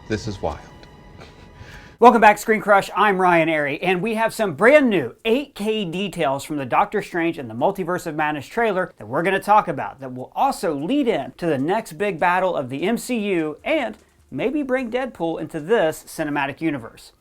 This is wild. Welcome back, ScreenCrush. I'm Ryan Airy, and we have some brand new 8K details from the Doctor Strange and the Multiverse of Madness trailer that we're going to talk about that will also lead in to the next big battle of the MCU and maybe bring Deadpool into this cinematic universe.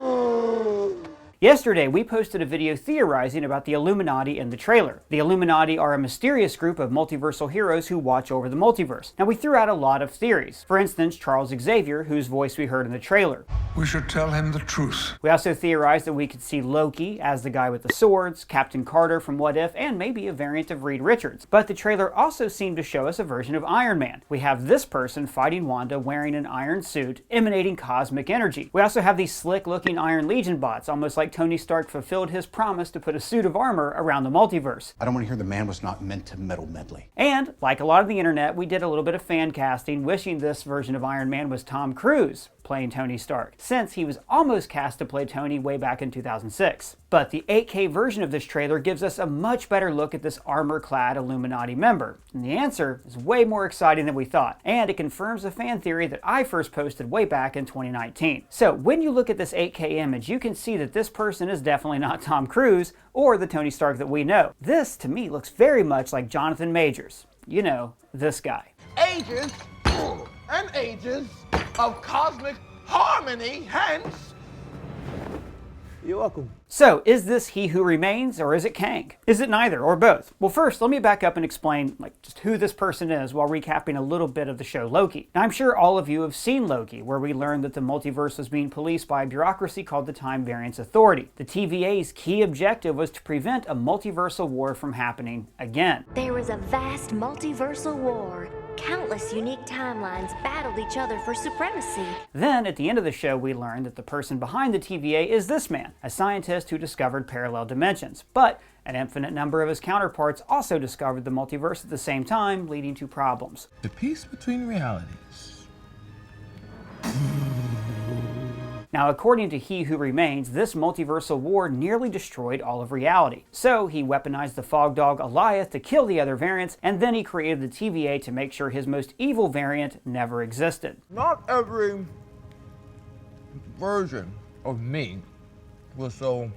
Yesterday, we posted a video theorizing about the Illuminati in the trailer. The Illuminati are a mysterious group of multiversal heroes who watch over the multiverse. Now, we threw out a lot of theories. For instance, Charles Xavier, whose voice we heard in the trailer. We should tell him the truth. We also theorized that we could see Loki as the guy with the swords, Captain Carter from What If, and maybe a variant of Reed Richards. But the trailer also seemed to show us a version of Iron Man. We have this person fighting Wanda wearing an iron suit, emanating cosmic energy. We also have these slick-looking Iron Legion bots, almost like Tony Stark fulfilled his promise to put a suit of armor around the multiverse. I don't want to hear the man was not meant to meddle medley. And, like a lot of the internet, we did a little bit of fan casting, wishing this version of Iron Man was Tom Cruise playing Tony Stark, since he was almost cast to play Tony way back in 2006. But the 8K version of this trailer gives us a much better look at this armor-clad Illuminati member. And the answer is way more exciting than we thought, and it confirms a fan theory that I first posted way back in 2019. So when you look at this 8K image, you can see that this person is definitely not Tom Cruise or the Tony Stark that we know. This, to me, looks very much like Johnathan Majors. You know, this guy. Ages and ages of cosmic harmony, hence... You're welcome. So, is this He Who Remains, or is it Kang? Is it neither, or both? Well, first, let me back up and explain just who this person is while recapping a little bit of the show Loki. Now, I'm sure all of you have seen Loki, where we learned that the multiverse was being policed by a bureaucracy called the Time Variance Authority. The TVA's key objective was to prevent a multiversal war from happening again. There was a vast multiversal war. Countless unique timelines battled each other for supremacy. Then, at the end of the show, we learned that the person behind the TVA is this man, a scientist who discovered parallel dimensions. But an infinite number of his counterparts also discovered the multiverse at the same time, leading to problems. The peace between realities. Now, according to He Who Remains, this multiversal war nearly destroyed all of reality. So he weaponized the fog dog Alioth to kill the other variants, and then he created the TVA to make sure his most evil variant never existed. Not every version of me was so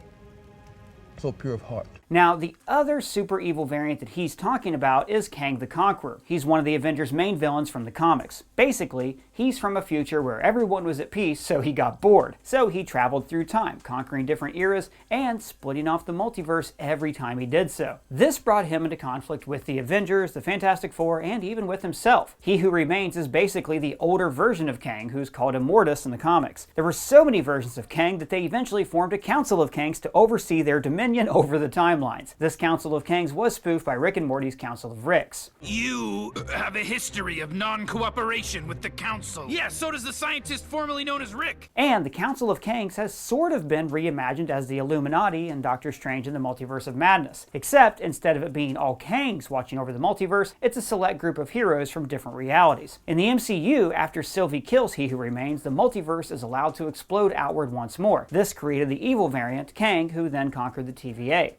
pure of heart. Now, the other super evil variant that he's talking about is Kang the Conqueror. He's one of the Avengers' main villains from the comics. Basically, he's from a future where everyone was at peace, so he got bored. So he traveled through time, conquering different eras and splitting off the multiverse every time he did so. This brought him into conflict with the Avengers, the Fantastic Four, and even with himself. He Who Remains is basically the older version of Kang, who's called Immortus in the comics. There were so many versions of Kang that they eventually formed a Council of Kangs to oversee their dominion over the timelines. This Council of Kangs was spoofed by Rick and Morty's Council of Ricks. You have a history of non-cooperation with the Council. Yeah, so does the scientist formerly known as Rick. And the Council of Kangs has sort of been reimagined as the Illuminati in Doctor Strange and the Multiverse of Madness. Except, instead of it being all Kangs watching over the multiverse, it's a select group of heroes from different realities. In the MCU, after Sylvie kills He Who Remains, the multiverse is allowed to explode outward once more. This created the evil variant, Kang, who then conquered the TVA.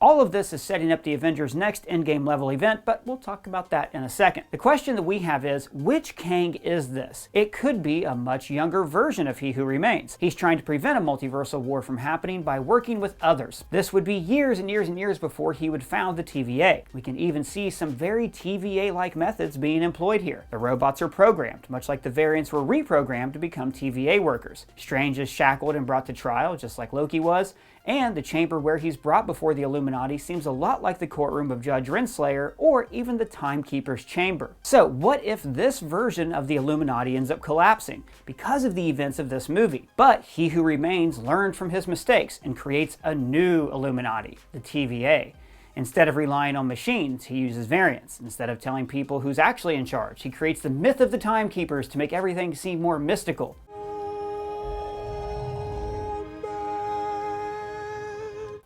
All of this is setting up the Avengers' next endgame level event, but we'll talk about that in a second. The question that we have is, which Kang is this? It could be a much younger version of He Who Remains. He's trying to prevent a multiversal war from happening by working with others. This would be years and years and years before he would found the TVA. We can even see some very TVA-like methods being employed here. The robots are programmed, much like the variants were reprogrammed to become TVA workers. Strange is shackled and brought to trial, just like Loki was, and the chamber where he's brought before the Illuminati seems a lot like the courtroom of Judge Renslayer or even the Timekeeper's chamber. So what if this version of the Illuminati ends up collapsing because of the events of this movie? But He Who Remains learned from his mistakes and creates a new Illuminati, the TVA. Instead of relying on machines, he uses variants. Instead of telling people who's actually in charge, he creates the myth of the Timekeepers to make everything seem more mystical.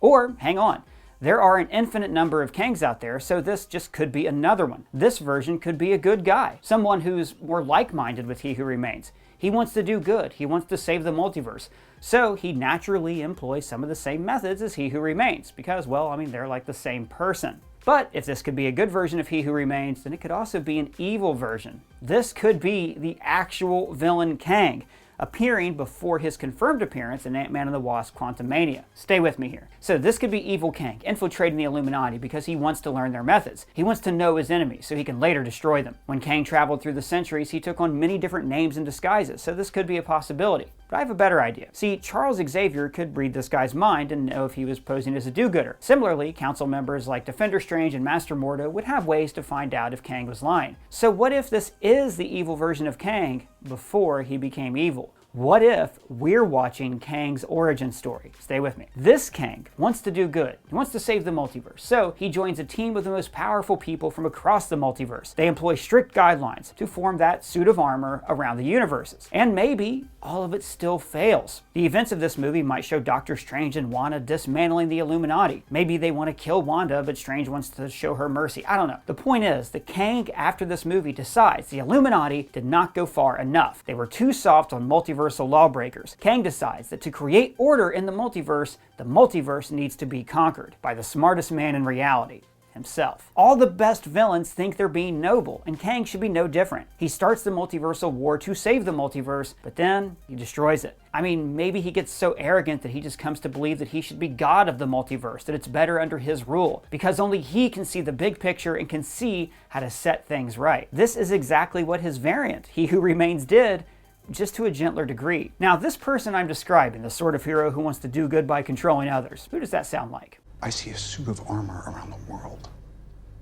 Or, hang on, there are an infinite number of Kangs out there, so this just could be another one. This version could be a good guy, someone who's more like-minded with He Who Remains. He wants to do good, he wants to save the multiverse, so he naturally employs some of the same methods as He Who Remains, because, well, I mean, they're like the same person. But if this could be a good version of He Who Remains, then it could also be an evil version. This could be the actual villain Kang, appearing before his confirmed appearance in Ant-Man and the Wasp: Quantumania. Stay with me here. So this could be evil Kang infiltrating the Illuminati because he wants to learn their methods. He wants to know his enemies so he can later destroy them. When Kang traveled through the centuries, he took on many different names and disguises, so this could be a possibility. But I have a better idea. See, Charles Xavier could read this guy's mind and know if he was posing as a do-gooder. Similarly, council members like Defender Strange and Master Mordo would have ways to find out if Kang was lying. So what if this is the evil version of Kang before he became evil? What if we're watching Kang's origin story? Stay with me. This Kang wants to do good. He wants to save the multiverse. So he joins a team of the most powerful people from across the multiverse. They employ strict guidelines to form that suit of armor around the universes. And maybe all of it still fails. The events of this movie might show Doctor Strange and Wanda dismantling the Illuminati. Maybe they want to kill Wanda, but Strange wants to show her mercy. I don't know. The point is that Kang, after this movie, decides the Illuminati did not go far enough. They were too soft on multiversal lawbreakers. Kang decides that to create order in the multiverse needs to be conquered by the smartest man in reality, himself. All the best villains think they're being noble, and Kang should be no different. He starts the multiversal war to save the multiverse, but then he destroys it. I mean, maybe he gets so arrogant that he just comes to believe that he should be god of the multiverse, that it's better under his rule, because only he can see the big picture and can see how to set things right. This is exactly what his variant, He Who Remains, did, just to a gentler degree. Now, this person I'm describing, the sort of hero who wants to do good by controlling others, who does that sound like? I see a suit of armor around the world.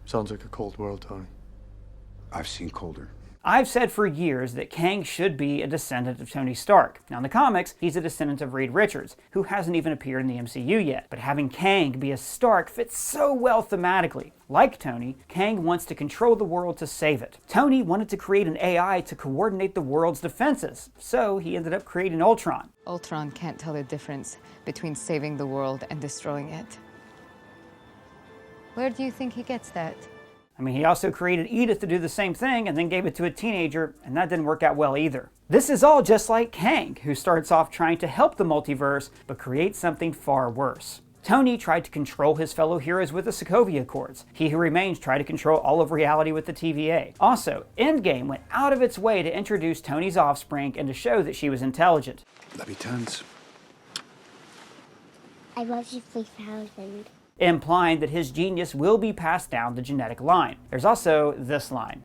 Sounds like a cold world, Tony. I've seen colder. I've said for years that Kang should be a descendant of Tony Stark. Now in the comics, he's a descendant of Reed Richards, who hasn't even appeared in the MCU yet. But having Kang be a Stark fits so well thematically. Like Tony, Kang wants to control the world to save it. Tony wanted to create an AI to coordinate the world's defenses, so he ended up creating Ultron. Ultron can't tell the difference between saving the world and destroying it. Where do you think he gets that? I mean, he also created Edith to do the same thing and then gave it to a teenager, and that didn't work out well either. This is all just like Kang, who starts off trying to help the multiverse, but creates something far worse. Tony tried to control his fellow heroes with the Sokovia Accords. He Who Remains tried to control all of reality with the TVA. Also, Endgame went out of its way to introduce Tony's offspring and to show that she was intelligent. Love you tons. I love you 3,000. Implying that his genius will be passed down the genetic line. There's also this line.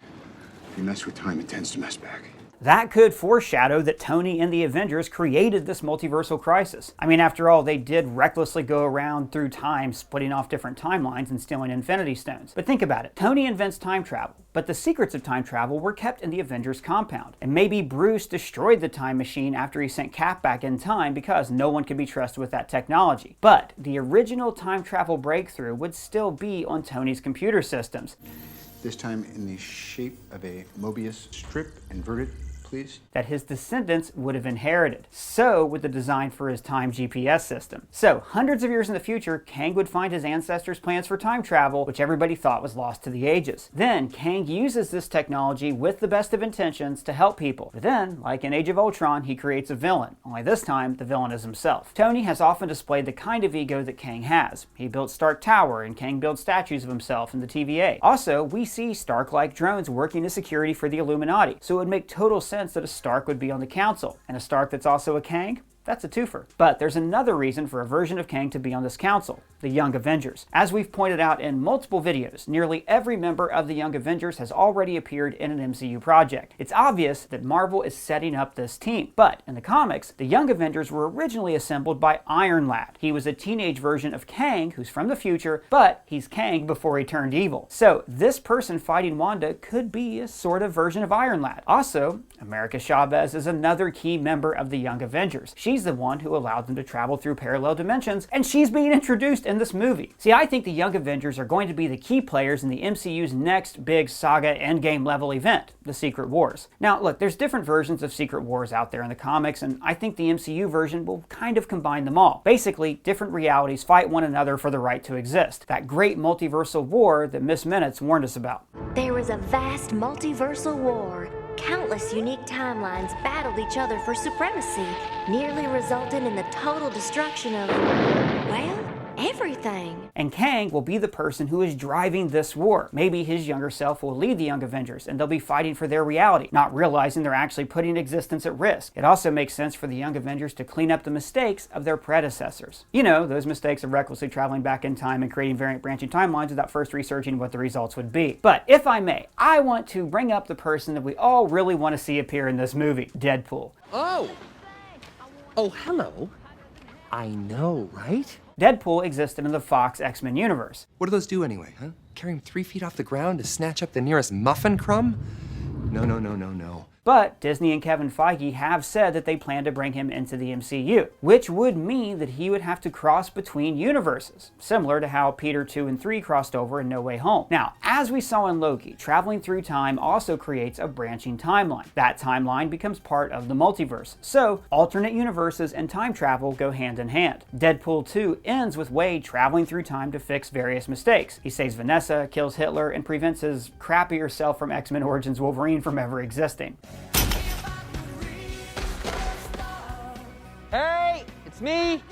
If you mess with time, it tends to mess back. That could foreshadow that Tony and the Avengers created this multiversal crisis. I mean, after all, they did recklessly go around through time, splitting off different timelines and stealing Infinity Stones. But think about it. Tony invents time travel, but the secrets of time travel were kept in the Avengers compound. And maybe Bruce destroyed the time machine after he sent Cap back in time because no one could be trusted with that technology. But the original time travel breakthrough would still be on Tony's computer systems. This time in the shape of a Mobius strip, inverted, please. That his descendants would have inherited. So would the design for his time GPS system. So, hundreds of years in the future, Kang would find his ancestors' plans for time travel, which everybody thought was lost to the ages. Then, Kang uses this technology with the best of intentions to help people. But then, like in Age of Ultron, he creates a villain. Only this time, the villain is himself. Tony has often displayed the kind of ego that Kang has. He built Stark Tower, and Kang built statues of himself in the TVA. Also, we see Stark-like drones working as security for the Illuminati. So it would make total sense that a Stark would be on the council, and a Stark that's also a Kang? That's a twofer. But there's another reason for a version of Kang to be on this council, the Young Avengers. As we've pointed out in multiple videos, nearly every member of the Young Avengers has already appeared in an MCU project. It's obvious that Marvel is setting up this team, but in the comics, the Young Avengers were originally assembled by Iron Lad. He was a teenage version of Kang, who's from the future, but he's Kang before he turned evil. So this person fighting Wanda could be a sort of version of Iron Lad. Also, America Chavez is another key member of the Young Avengers. She's the one who allowed them to travel through parallel dimensions, and she's being introduced in this movie. See, I think the Young Avengers are going to be the key players in the MCU's next big saga endgame level event, the Secret Wars. Now, look, there's different versions of Secret Wars out there in the comics, and I think the MCU version will kind of combine them all. Basically, different realities fight one another for the right to exist. That great multiversal war that Miss Minutes warned us about. There was a vast multiversal war. Countless unique timelines battled each other for supremacy, nearly resulting in the total destruction of, well, everything. And Kang will be the person who is driving this war. Maybe his younger self will lead the Young Avengers and they'll be fighting for their reality, not realizing they're actually putting existence at risk. It also makes sense for the Young Avengers to clean up the mistakes of their predecessors. You know, those mistakes of recklessly traveling back in time and creating variant branching timelines without first researching what the results would be. But if I may, I want to bring up the person that we all really want to see appear in this movie, Deadpool. Oh, hello. I know, right? Deadpool existed in the Fox X-Men universe. What do those do anyway, huh? Carry him 3 feet off the ground to snatch up the nearest muffin crumb? No. But Disney and Kevin Feige have said that they plan to bring him into the MCU, which would mean that he would have to cross between universes, similar to how Peter 2 and 3 crossed over in No Way Home. Now, as we saw in Loki, traveling through time also creates a branching timeline. That timeline becomes part of the multiverse, so alternate universes and time travel go hand in hand. Deadpool 2 ends with Wade traveling through time to fix various mistakes. He saves Vanessa, kills Hitler, and prevents his crappier self from X-Men Origins Wolverine from ever existing. Hey, it's me.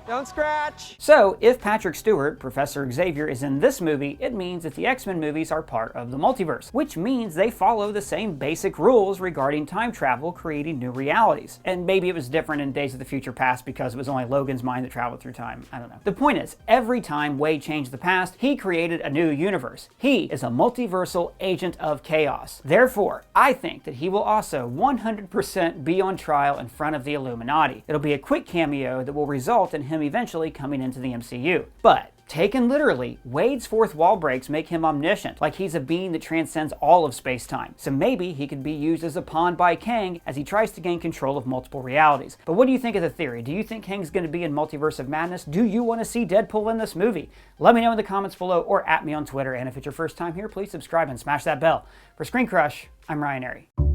Don't scratch. So, if Patrick Stewart, Professor Xavier, is in this movie, it means that the X-Men movies are part of the multiverse, which means they follow the same basic rules regarding time travel, creating new realities. And maybe it was different in Days of the Future Past because it was only Logan's mind that traveled through time. I don't know. The point is, every time Wade changed the past, he created a new universe. He is a multiversal agent of chaos. Therefore, I think that he will also 100% be on trial in front of the Illuminati. It'll be a quick cameo that will result in him eventually coming into the MCU. But taken literally, Wade's fourth wall breaks make him omniscient, like he's a being that transcends all of space-time. So maybe he could be used as a pawn by Kang as he tries to gain control of multiple realities. But what do you think of the theory? Do you think Kang's going to be in Multiverse of Madness? Do you want to see Deadpool in this movie? Let me know in the comments below or at me on Twitter. And if it's your first time here, please subscribe and smash that bell. For ScreenCrush, I'm Ryan Airy.